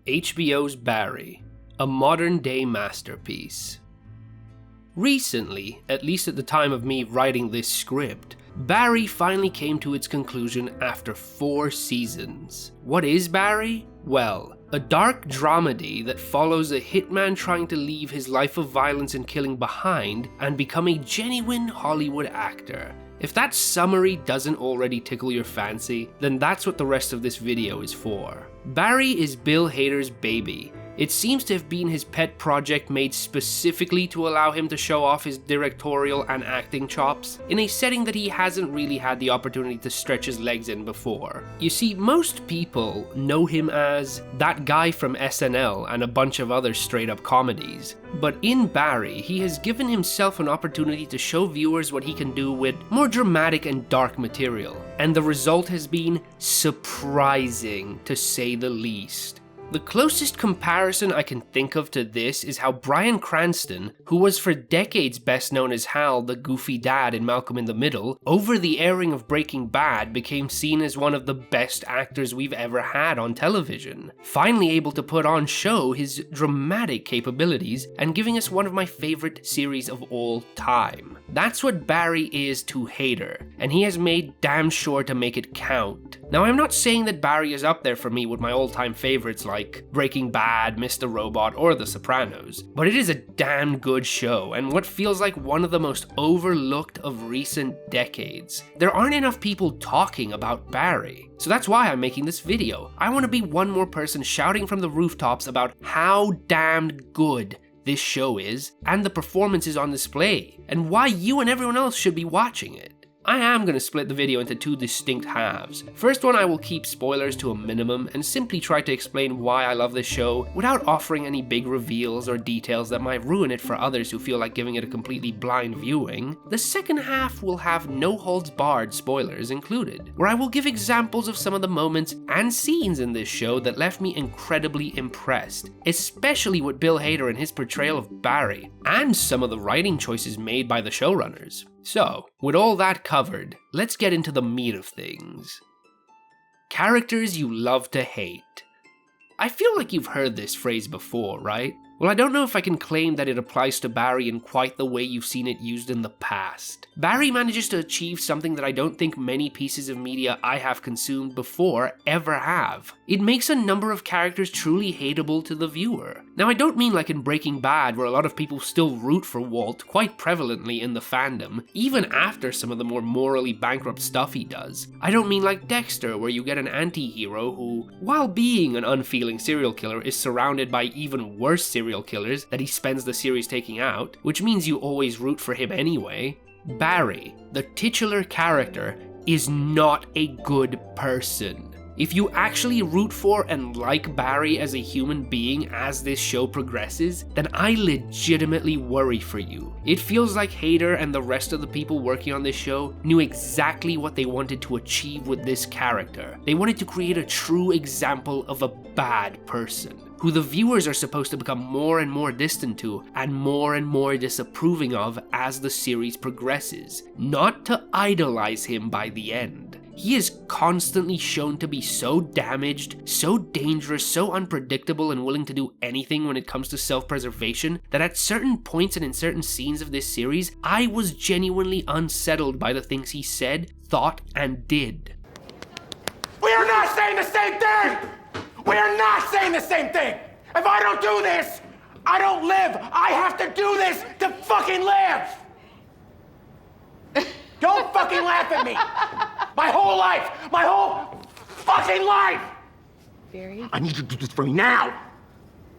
HBO's Barry, a modern-day masterpiece. Recently, at least at the time of me writing this script, Barry finally came to its conclusion after 4 seasons. What is Barry? Well, a dark dramedy that follows a hitman trying to leave his life of violence and killing behind and become a genuine Hollywood actor. If that summary doesn't already tickle your fancy, then that's what the rest of this video is for. Barry is Bill Hader's baby. It seems to have been his pet project made specifically to allow him to show off his directorial and acting chops in a setting that he hasn't really had the opportunity to stretch his legs in before. You see, most people know him as that guy from SNL and a bunch of other straight-up comedies. But in Barry, he has given himself an opportunity to show viewers what he can do with more dramatic and dark material. And the result has been surprising, to say the least. The closest comparison I can think of to this is how Bryan Cranston, who was for decades best known as Hal, the goofy dad in Malcolm in the Middle, over the airing of Breaking Bad became seen as one of the best actors we've ever had on television, finally able to put on show his dramatic capabilities and giving us one of my favorite series of all time. That's what Barry is to Hader, and he has made damn sure to make it count. Now, I'm not saying that Barry is up there for me with my all-time favorites like Breaking Bad, Mr. Robot, or The Sopranos, but it is a damn good show, and what feels like one of the most overlooked of recent decades. There aren't enough people talking about Barry, so that's why I'm making this video. I want to be one more person shouting from the rooftops about how damned good this show is, and the performances on display, and why you and everyone else should be watching it. I am going to split the video into 2 distinct halves. First one, I will keep spoilers to a minimum and simply try to explain why I love this show without offering any big reveals or details that might ruin it for others who feel like giving it a completely blind viewing. The second half will have no holds barred spoilers included, where I will give examples of some of the moments and scenes in this show that left me incredibly impressed, especially with Bill Hader and his portrayal of Barry, and some of the writing choices made by the showrunners. So, with all that covered, let's get into the meat of things. Characters you love to hate. I feel like you've heard this phrase before, right? Well, I don't know if I can claim that it applies to Barry in quite the way you've seen it used in the past. Barry manages to achieve something that I don't think many pieces of media I have consumed before ever have. It makes a number of characters truly hateable to the viewer. Now, I don't mean like in Breaking Bad, where a lot of people still root for Walt quite prevalently in the fandom, even after some of the more morally bankrupt stuff he does. I don't mean like Dexter, where you get an anti-hero who, while being an unfeeling serial killer, is surrounded by even worse serial killers that he spends the series taking out, which means you always root for him anyway. Barry, the titular character, is not a good person. If you actually root for and like Barry as a human being as this show progresses, then I legitimately worry for you. It feels like Hader and the rest of the people working on this show knew exactly what they wanted to achieve with this character. They wanted to create a true example of a bad person, who the viewers are supposed to become more and more distant to and more disapproving of as the series progresses, not to idolize him by the end. He is constantly shown to be so damaged, so dangerous, so unpredictable and willing to do anything when it comes to self-preservation that at certain points and in certain scenes of this series, I was genuinely unsettled by the things he said, thought, and did. We are not saying the same thing! We are not saying the same thing! If I don't do this, I don't live! I have to do this to fucking live! Don't fucking laugh at me! My whole life! My whole fucking life! Barry? I need you to do this for me now!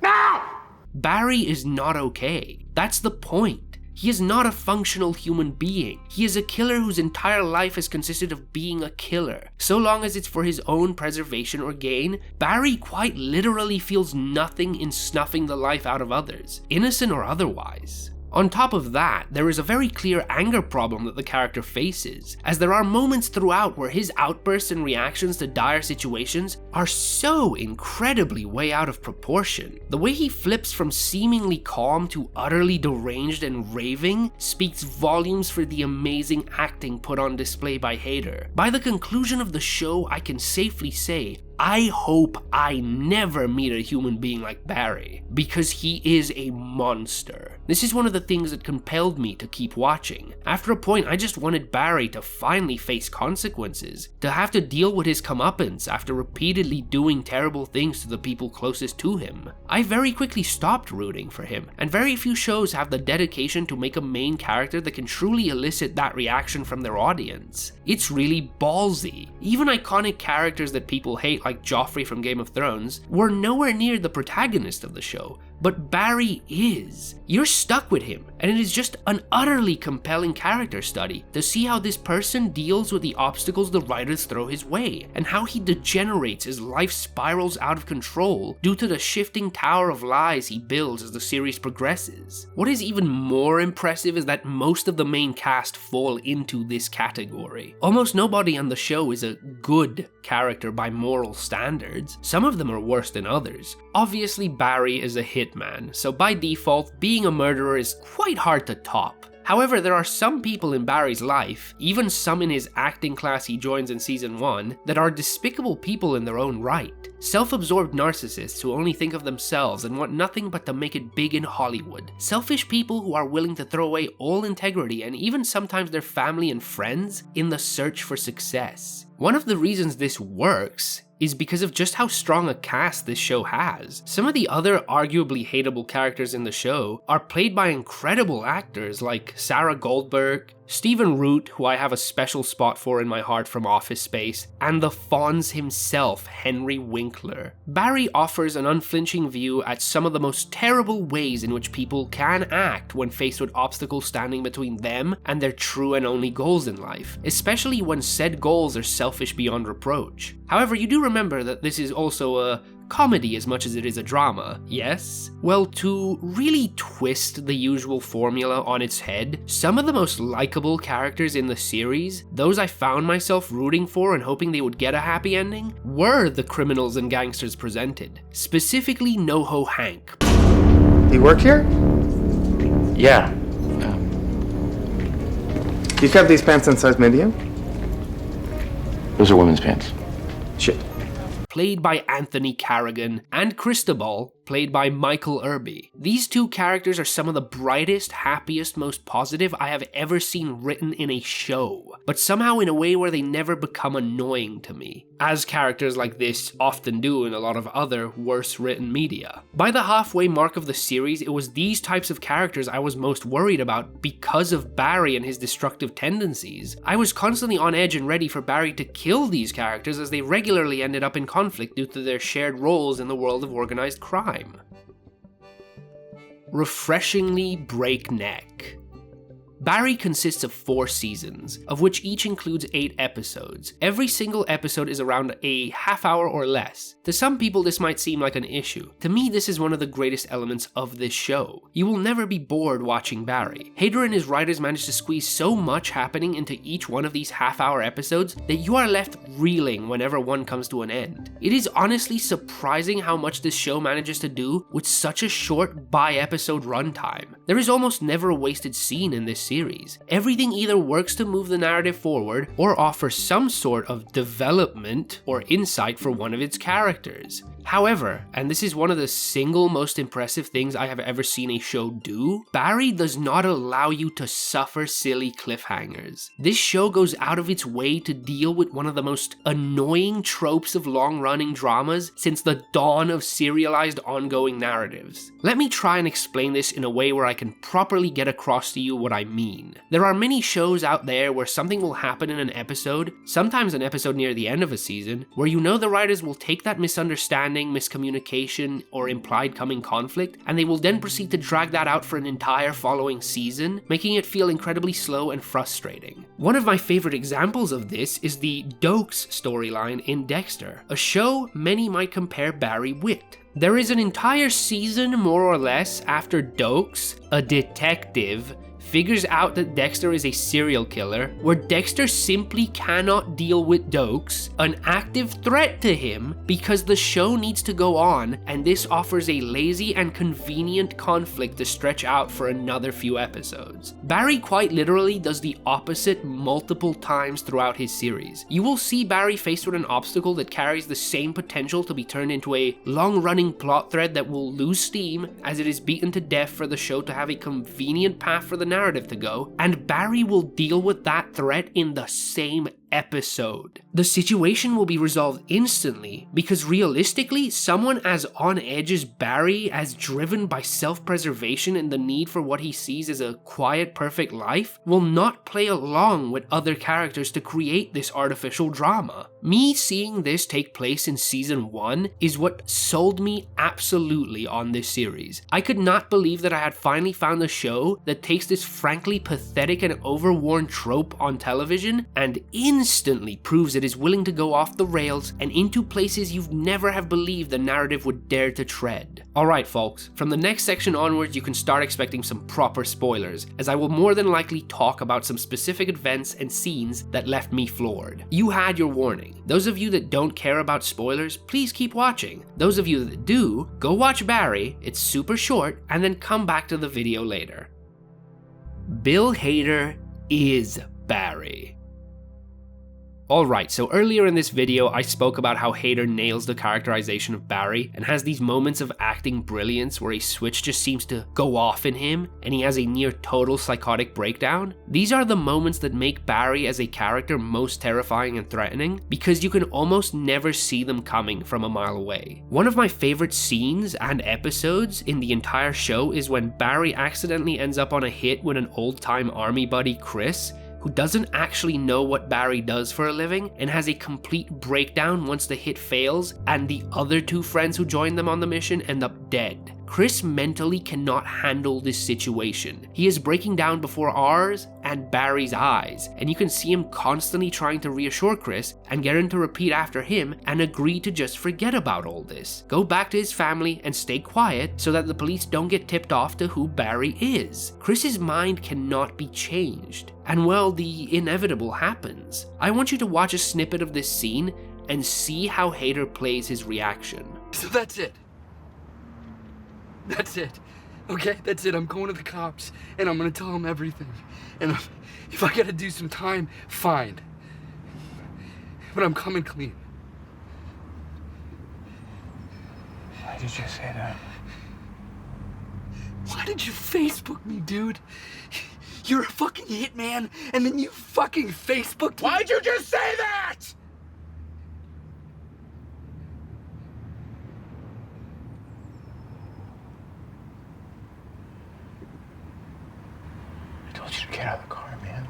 Now! Barry is not okay. That's the point. He is not a functional human being. He is a killer whose entire life has consisted of being a killer. So long as it's for his own preservation or gain, Barry quite literally feels nothing in snuffing the life out of others, innocent or otherwise. On top of that, there is a very clear anger problem that the character faces, as there are moments throughout where his outbursts and reactions to dire situations are so incredibly way out of proportion. The way he flips from seemingly calm to utterly deranged and raving speaks volumes for the amazing acting put on display by Hader. By the conclusion of the show, I can safely say, I hope I never meet a human being like Barry, because he is a monster. This is one of the things that compelled me to keep watching. After a point, I just wanted Barry to finally face consequences, to have to deal with his comeuppance after repeatedly doing terrible things to the people closest to him. I very quickly stopped rooting for him, and very few shows have the dedication to make a main character that can truly elicit that reaction from their audience. It's really ballsy. Even iconic characters that people hate, like Joffrey from Game of Thrones, were nowhere near the protagonist of the show, but Barry is. You're stuck with him, and it is just an utterly compelling character study to see how this person deals with the obstacles the writers throw his way, and how he degenerates as life spirals out of control due to the shifting tower of lies he builds as the series progresses. What is even more impressive is that most of the main cast fall into this category. Almost nobody on the show is a good character by moral standards. Some of them are worse than others. Obviously, Barry is a hitman, so by default, being a murderer is quite hard to top. However, there are some people in Barry's life, even some in his acting class he joins in season 1, that are despicable people in their own right. Self-absorbed narcissists who only think of themselves and want nothing but to make it big in Hollywood. Selfish people who are willing to throw away all integrity and even sometimes their family and friends in the search for success. One of the reasons this works is because of just how strong a cast this show has. Some of the other arguably hateable characters in the show are played by incredible actors like Sarah Goldberg, Stephen Root, who I have a special spot for in my heart from Office Space, and the Fonz himself, Henry Winkler. Barry offers an unflinching view at some of the most terrible ways in which people can act when faced with obstacles standing between them and their true and only goals in life, especially when said goals are selfish beyond reproach. However, you do remember that this is also a comedy as much as it is a drama, yes? Well, to really twist the usual formula on its head, some of the most likable characters in the series, those I found myself rooting for and hoping they would get a happy ending, were the criminals and gangsters presented. Specifically Noho Hank. Do you work here? Yeah. You cut these pants in size medium? Those are women's pants. Shit. Played by Anthony Carrigan, and Cristobal, played by Michael Irby. These two characters are some of the brightest, happiest, most positive I have ever seen written in a show, but somehow in a way where they never become annoying to me, as characters like this often do in a lot of other worse written media. By the halfway mark of the series, it was these types of characters I was most worried about because of Barry and his destructive tendencies. I was constantly on edge and ready for Barry to kill these characters as they regularly ended up in conflict due to their shared roles in the world of organized crime. Refreshingly breakneck. Barry consists of 4 seasons, of which each includes 8 episodes. Every single episode is around a half hour or less. To some people this might seem like an issue. To me, this is one of the greatest elements of this show. You will never be bored watching Barry. Hader and his writers managed to squeeze so much happening into each one of these half-hour episodes that you are left reeling whenever one comes to an end. It is honestly surprising how much this show manages to do with such a short by-episode runtime. There is almost never a wasted scene in this series. Everything either works to move the narrative forward or offers some sort of development or insight for one of its characters. However, and this is one of the single most impressive things I have ever seen a show do, Barry does not allow you to suffer silly cliffhangers. This show goes out of its way to deal with one of the most annoying tropes of long-running dramas since the dawn of serialized ongoing narratives. Let me try and explain this in a way where I can properly get across to you what I mean. There are many shows out there where something will happen in an episode, sometimes an episode near the end of a season, where you know the writers will take that misunderstanding, miscommunication, or implied coming conflict, and they will then proceed to drag that out for an entire following season, making it feel incredibly slow and frustrating. One of my favorite examples of this is the Dokes storyline in Dexter, a show many might compare Barry with. There is an entire season, more or less, after Dokes, a detective, figures out that Dexter is a serial killer, where Dexter simply cannot deal with Dokes, an active threat to him because the show needs to go on, and this offers a lazy and convenient conflict to stretch out for another few episodes. Barry quite literally does the opposite multiple times throughout his series. You will see Barry faced with an obstacle that carries the same potential to be turned into a long-running plot thread that will lose steam as it is beaten to death for the show to have a convenient path for the narrative to go, and Barry will deal with that threat in the same episode. The situation will be resolved instantly because realistically, someone as on edge as Barry, as driven by self-preservation and the need for what he sees as a quiet, perfect life, will not play along with other characters to create this artificial drama. Me seeing this take place in season 1 is what sold me absolutely on this series. I could not believe that I had finally found a show that takes this frankly pathetic and overworn trope on television and instantly proves it is willing to go off the rails and into places you'd never have believed the narrative would dare to tread. Alright folks, from the next section onwards you can start expecting some proper spoilers, as I will more than likely talk about some specific events and scenes that left me floored. You had your warning. Those of you that don't care about spoilers, please keep watching. Those of you that do, go watch Barry, it's super short, and then come back to the video later. Bill Hader is Barry. Alright, so earlier in this video I spoke about how Hader nails the characterization of Barry and has these moments of acting brilliance where a switch just seems to go off in him and he has a near total psychotic breakdown. These are the moments that make Barry as a character most terrifying and threatening because you can almost never see them coming from a mile away. One of my favorite scenes and episodes in the entire show is when Barry accidentally ends up on a hit with an old-time army buddy, Chris, who doesn't actually know what Barry does for a living and has a complete breakdown once the hit fails and the other two friends who joined them on the mission end up dead. Chris mentally cannot handle this situation. He is breaking down before ours and Barry's eyes, and you can see him constantly trying to reassure Chris and get him to repeat after him and agree to just forget about all this. Go back to his family and stay quiet so that the police don't get tipped off to who Barry is. Chris's mind cannot be changed, and well, the inevitable happens. I want you to watch a snippet of this scene and see how Hader plays his reaction. So that's it. That's it. Okay, that's it. I'm going to the cops and I'm gonna tell them everything. And if I gotta do some time, fine. But I'm coming clean. Why did you say that? Why did you Facebook me, dude? You're a fucking hitman and then you fucking Facebooked me. Why'd you just say that? I told you to get out of the car, man.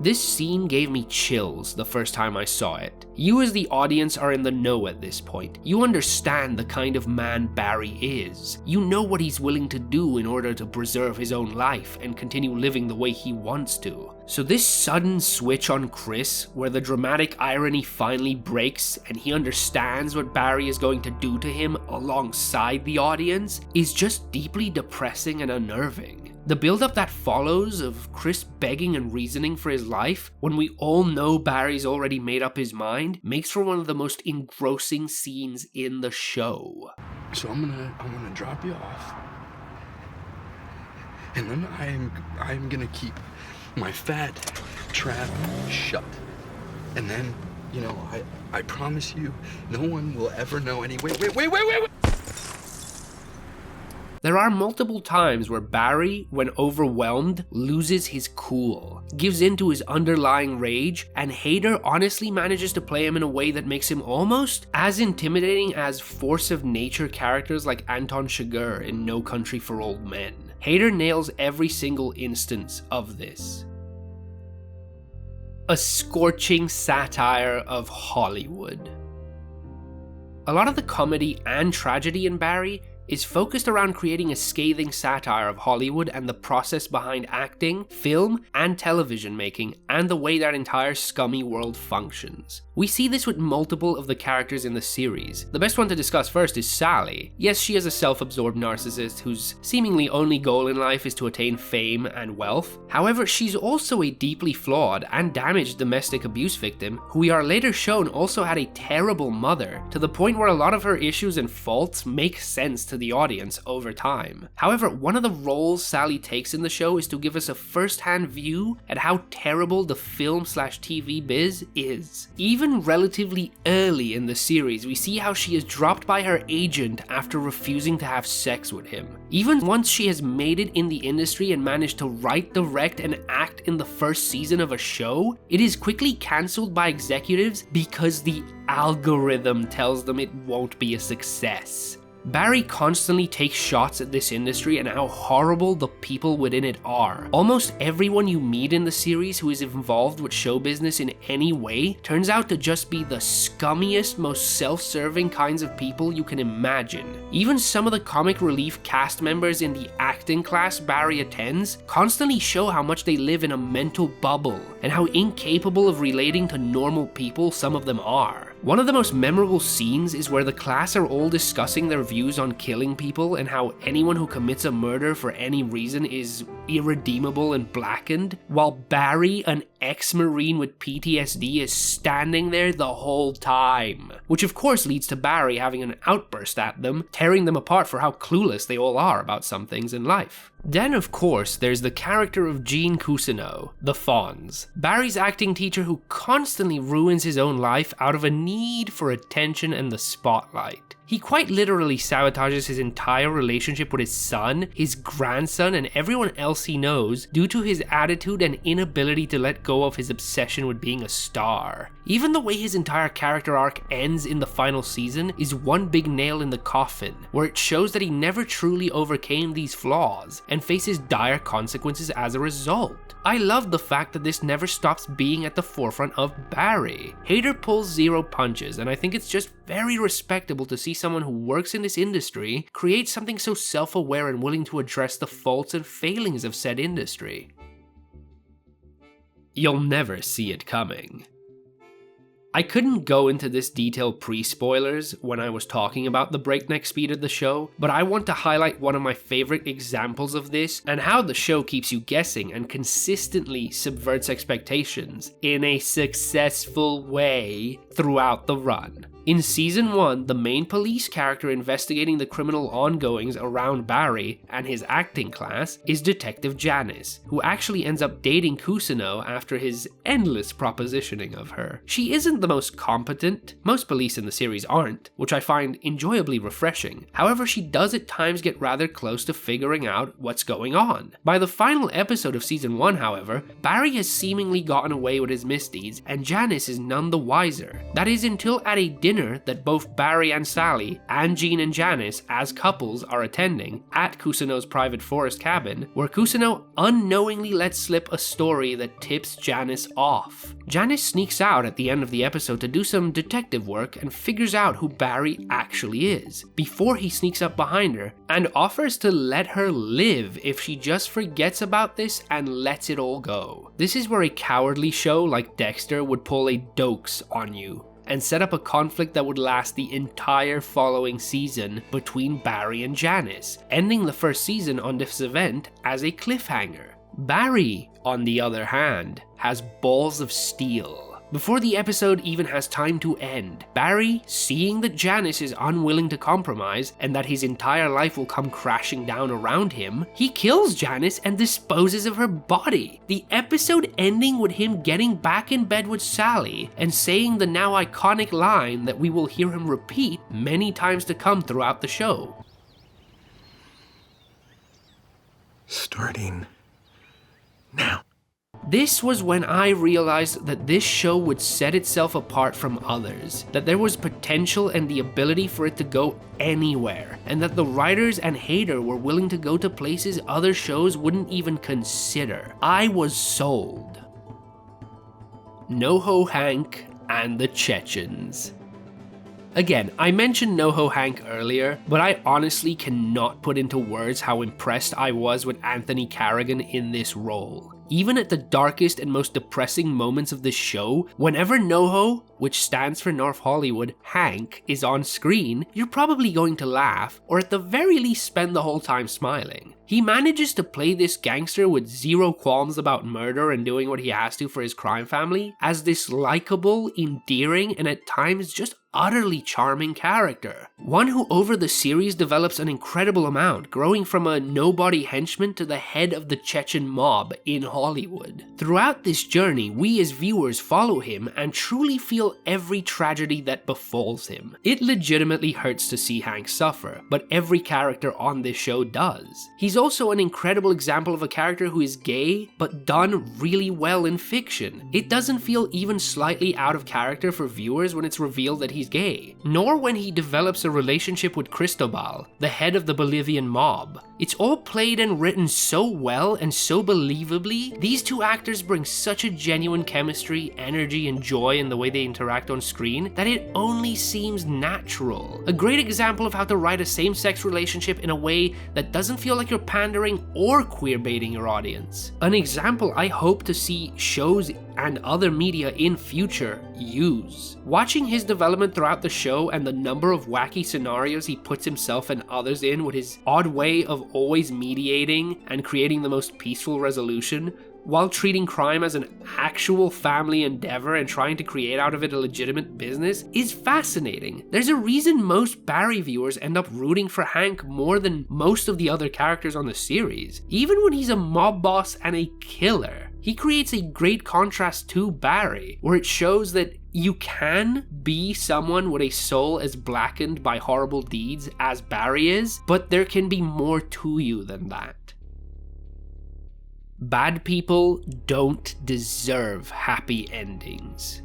This scene gave me chills the first time I saw it. You as the audience are in the know at this point. You understand the kind of man Barry is. You know what he's willing to do in order to preserve his own life and continue living the way he wants to. So this sudden switch on Chris, where the dramatic irony finally breaks and he understands what Barry is going to do to him alongside the audience, is just deeply depressing and unnerving. The build-up that follows of Chris begging and reasoning for his life, when we all know Barry's already made up his mind, makes for one of the most engrossing scenes in the show. So I'm gonna drop you off. And then I'm gonna keep my fat trap shut. And then, you know, I promise you, no one will ever know any. Wait. There are multiple times where Barry, when overwhelmed, loses his cool, gives in to his underlying rage, and Hader honestly manages to play him in a way that makes him almost as intimidating as force of nature characters like Anton Chigurh in No Country for Old Men. Hader nails every single instance of this. A scorching satire of Hollywood. A lot of the comedy and tragedy in Barry is focused around creating a scathing satire of Hollywood and the process behind acting, film, and television making, and the way that entire scummy world functions. We see this with multiple of the characters in the series. The best one to discuss first is Sally. Yes, she is a self-absorbed narcissist whose seemingly only goal in life is to attain fame and wealth. However, she's also a deeply flawed and damaged domestic abuse victim who we are later shown also had a terrible mother, to the point where a lot of her issues and faults make sense to the audience over time. However, one of the roles Sally takes in the show is to give us a first-hand view at how terrible the film/TV biz is. Even relatively early in the series, we see how she is dropped by her agent after refusing to have sex with him. Even once she has made it in the industry and managed to write, direct, and act in the first season of a show, it is quickly cancelled by executives because the algorithm tells them it won't be a success. Barry constantly takes shots at this industry and how horrible the people within it are. Almost everyone you meet in the series who is involved with show business in any way turns out to just be the scummiest, most self-serving kinds of people you can imagine. Even some of the comic relief cast members in the acting class Barry attends constantly show how much they live in a mental bubble and how incapable of relating to normal people some of them are. One of the most memorable scenes is where the class are all discussing their views on killing people and how anyone who commits a murder for any reason is irredeemable and blackened, while Barry, an ex-Marine with PTSD, is standing there the whole time. Which of course leads to Barry having an outburst at them, tearing them apart for how clueless they all are about some things in life. Then of course there's the character of Gene Cousineau, the Fonz, Barry's acting teacher who constantly ruins his own life out of a need for attention and the spotlight. He quite literally sabotages his entire relationship with his son, his grandson, and everyone else he knows due to his attitude and inability to let go of his obsession with being a star. Even the way his entire character arc ends in the final season is one big nail in the coffin, where it shows that he never truly overcame these flaws and faces dire consequences as a result. I love the fact that this never stops being at the forefront of Barry. Hader pulls zero punches, and I think it's just very respectable to see someone who works in this industry create something so self-aware and willing to address the faults and failings of said industry. You'll never see it coming. I couldn't go into this detail pre-spoilers when I was talking about the breakneck speed of the show, but I want to highlight one of my favorite examples of this and how the show keeps you guessing and consistently subverts expectations in a successful way throughout the run. In Season 1, the main police character investigating the criminal ongoings around Barry and his acting class is Detective Janice, who actually ends up dating Cousineau after his endless propositioning of her. She isn't the most competent, most police in the series aren't, which I find enjoyably refreshing. However, she does at times get rather close to figuring out what's going on. By the final episode of Season 1, however, Barry has seemingly gotten away with his misdeeds and Janice is none the wiser. That is until at a dinner that both Barry and Sally, and Gene and Janice as couples are attending at Cousineau's private forest cabin, where Cousineau unknowingly lets slip a story that tips Janice off. Janice sneaks out at the end of the episode to do some detective work and figures out who Barry actually is, before he sneaks up behind her and offers to let her live if she just forgets about this and lets it all go. This is where a cowardly show like Dexter would pull a Dokes on you and set up a conflict that would last the entire following season between Barry and Janice, ending the first season on this event as a cliffhanger. Barry, on the other hand, has balls of steel. Before the episode even has time to end, Barry, seeing that Janice is unwilling to compromise and that his entire life will come crashing down around him, he kills Janice and disposes of her body. The episode ending with him getting back in bed with Sally and saying the now iconic line that we will hear him repeat many times to come throughout the show. Starting now. This was when I realized that this show would set itself apart from others, that there was potential and the ability for it to go anywhere, and that the writers and Hader were willing to go to places other shows wouldn't even consider. I was sold. Noho Hank and the Chechens. Again, I mentioned Noho Hank earlier, but I honestly cannot put into words how impressed I was with Anthony Carrigan in this role. Even at the darkest and most depressing moments of the show, whenever Noho, which stands for North Hollywood, Hank, is on screen, you're probably going to laugh, or at the very least spend the whole time smiling. He manages to play this gangster with zero qualms about murder and doing what he has to for his crime family as this likable, endearing, and at times just utterly charming character. One who over the series develops an incredible amount, growing from a nobody henchman to the head of the Chechen mob in Hollywood. Throughout this journey, we as viewers follow him and truly feel every tragedy that befalls him. It legitimately hurts to see Hank suffer, but every character on this show does. He's also an incredible example of a character who is gay, but done really well in fiction. It doesn't feel even slightly out of character for viewers when it's revealed that he's gay, nor when he develops a relationship with Cristobal, the head of the Bolivian mob. It's all played and written so well and so believably. These two actors bring such a genuine chemistry, energy, and joy in the way they interact on screen that it only seems natural. A great example of how to write a same-sex relationship in a way that doesn't feel like you're pandering or queer-baiting your audience. An example I hope to see shows and other media in future use. Watching his development throughout the show and the number of wacky scenarios he puts himself and others in with his odd way of always mediating and creating the most peaceful resolution, while treating crime as an actual family endeavor and trying to create out of it a legitimate business, is fascinating. There's a reason most Barry viewers end up rooting for Hank more than most of the other characters on the series. Even when he's a mob boss and a killer, he creates a great contrast to Barry, where it shows that you can be someone with a soul as blackened by horrible deeds as Barry is, but there can be more to you than that. Bad people don't deserve happy endings.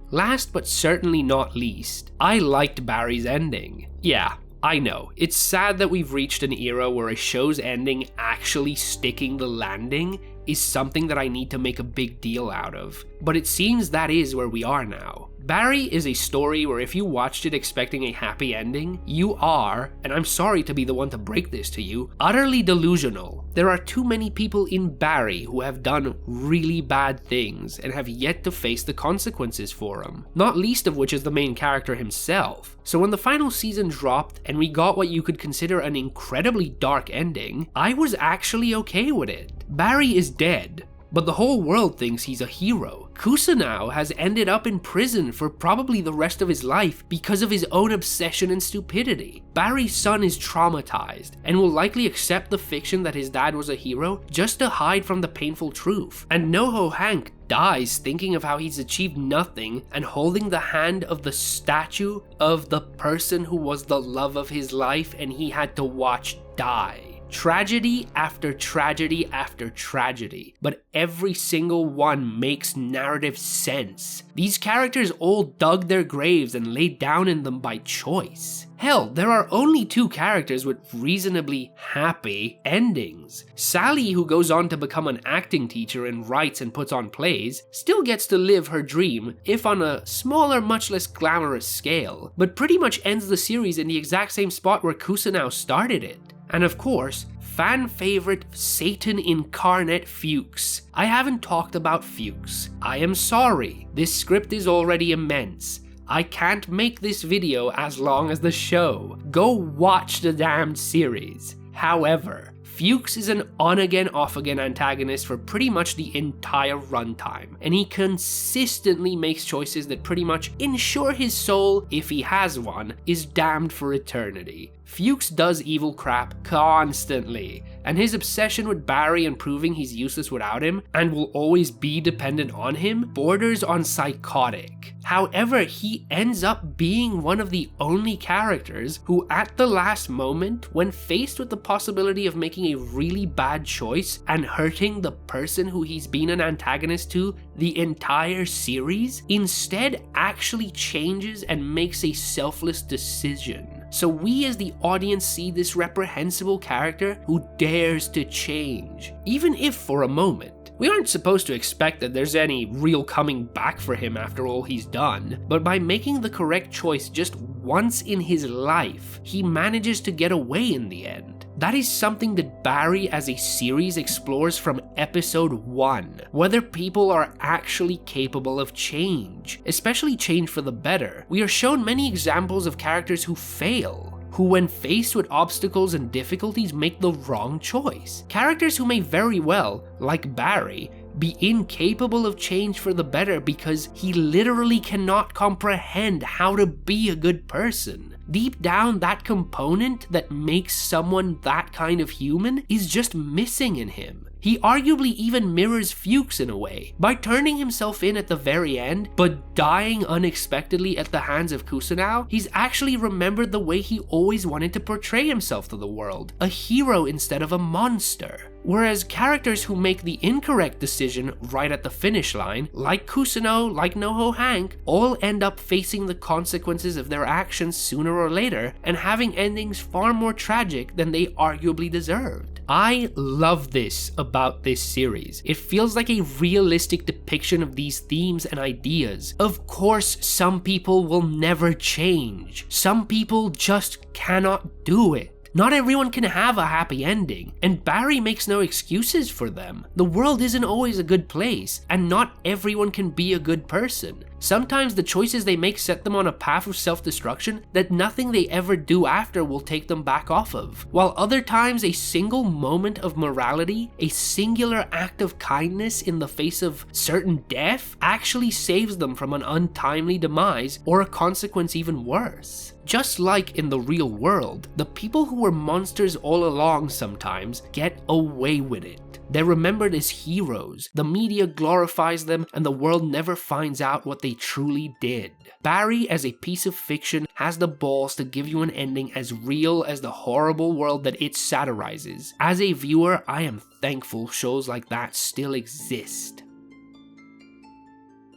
Last but certainly not least, I liked Barry's ending. Yeah, I know, it's sad that we've reached an era where a show's ending actually sticking the landing is something that I need to make a big deal out of, but it seems that is where we are now. Barry is a story where if you watched it expecting a happy ending, you are, and I'm sorry to be the one to break this to you, utterly delusional. There are too many people in Barry who have done really bad things and have yet to face the consequences for them, not least of which is the main character himself. So when the final season dropped and we got what you could consider an incredibly dark ending, I was actually okay with it. Barry is dead, but the whole world thinks he's a hero. Kusanao has ended up in prison for probably the rest of his life because of his own obsession and stupidity. Barry's son is traumatized and will likely accept the fiction that his dad was a hero just to hide from the painful truth. And Noho Hank dies thinking of how he's achieved nothing and holding the hand of the statue of the person who was the love of his life and he had to watch die. Tragedy after tragedy after tragedy, but every single one makes narrative sense. These characters all dug their graves and laid down in them by choice. Hell, there are only two characters with reasonably happy endings. Sally, who goes on to become an acting teacher and writes and puts on plays, still gets to live her dream, if on a smaller, much less glamorous scale, but pretty much ends the series in the exact same spot where Kusanao started it. And of course, fan favorite Satan incarnate Fuchs. I haven't talked about Fuchs. I am sorry, this script is already immense. I can't make this video as long as the show. Go watch the damned series. However, Fuchs is an on-again, off-again antagonist for pretty much the entire runtime, and he consistently makes choices that pretty much ensure his soul, if he has one, is damned for eternity. Fuchs does evil crap constantly, and his obsession with Barry and proving he's useless without him and will always be dependent on him borders on psychotic. However, he ends up being one of the only characters who at the last moment, when faced with the possibility of making a really bad choice and hurting the person who he's been an antagonist to the entire series, instead actually changes and makes a selfless decision. So we as the audience see this reprehensible character who dares to change, even if for a moment. We aren't supposed to expect that there's any real coming back for him after all he's done, but by making the correct choice just once in his life, he manages to get away in the end. That is something that Barry as a series explores from episode 1, whether people are actually capable of change, especially change for the better. We are shown many examples of characters who fail, who when faced with obstacles and difficulties make the wrong choice. Characters who may very well, like Barry, be incapable of change for the better because he literally cannot comprehend how to be a good person. Deep down, that component that makes someone that kind of human is just missing in him. He arguably even mirrors Fuchs in a way, by turning himself in at the very end, but dying unexpectedly at the hands of Kusanao. He's actually remembered the way he always wanted to portray himself to the world, a hero instead of a monster. Whereas characters who make the incorrect decision right at the finish line, like Kusanao, like Noho Hank, all end up facing the consequences of their actions sooner or later, and having endings far more tragic than they arguably deserved. I love this about this series. It feels like a realistic depiction of these themes and ideas. Of course, some people will never change. Some people just cannot do it. Not everyone can have a happy ending, and Barry makes no excuses for them. The world isn't always a good place, and not everyone can be a good person. Sometimes the choices they make set them on a path of self-destruction that nothing they ever do after will take them back off of. While other times a single moment of morality, a singular act of kindness in the face of certain death, actually saves them from an untimely demise or a consequence even worse. Just like in the real world, the people who were monsters all along sometimes get away with it. They're remembered as heroes, the media glorifies them, and the world never finds out what they truly did. Barry, as a piece of fiction, has the balls to give you an ending as real as the horrible world that it satirizes. As a viewer, I am thankful shows like that still exist.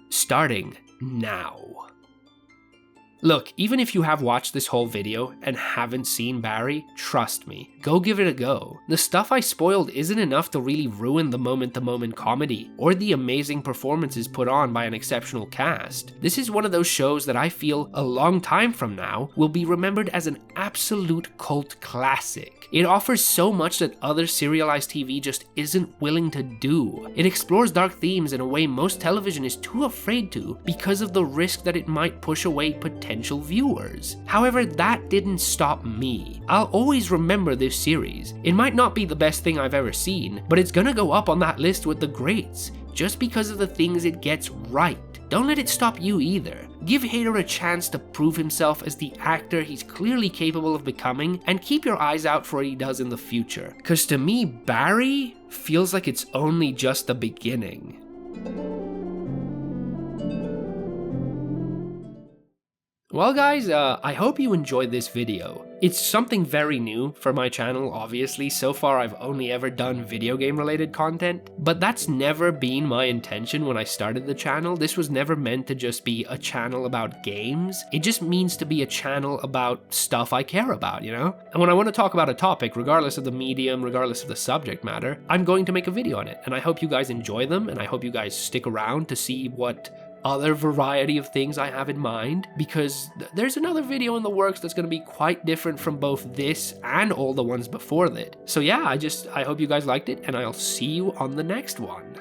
Starting now. Look, even if you have watched this whole video and haven't seen Barry, trust me, go give it a go. The stuff I spoiled isn't enough to really ruin the moment-to-moment comedy, or the amazing performances put on by an exceptional cast. This is one of those shows that I feel a long time from now will be remembered as an absolute cult classic. It offers so much that other serialized TV just isn't willing to do. It explores dark themes in a way most television is too afraid to because of the risk that it might push away potential viewers. However, that didn't stop me. I'll always remember this series. It might not be the best thing I've ever seen, but it's gonna go up on that list with the greats, just because of the things it gets right. Don't let it stop you either. Give Hader a chance to prove himself as the actor he's clearly capable of becoming, and keep your eyes out for what he does in the future. Cause to me, Barry feels like it's only just the beginning. Well guys, I hope you enjoyed this video. It's something very new for my channel, obviously. So far I've only ever done video game related content, but that's never been my intention when I started the channel. This was never meant to just be a channel about games. It just means to be a channel about stuff I care about, you know? And when I want to talk about a topic, regardless of the medium, regardless of the subject matter, I'm going to make a video on it. And I hope you guys enjoy them, and I hope you guys stick around to see what other variety of things I have in mind, because there's another video in the works that's going to be quite different from both this and all the ones before that. So yeah, I hope you guys liked it, and I'll see you on the next one.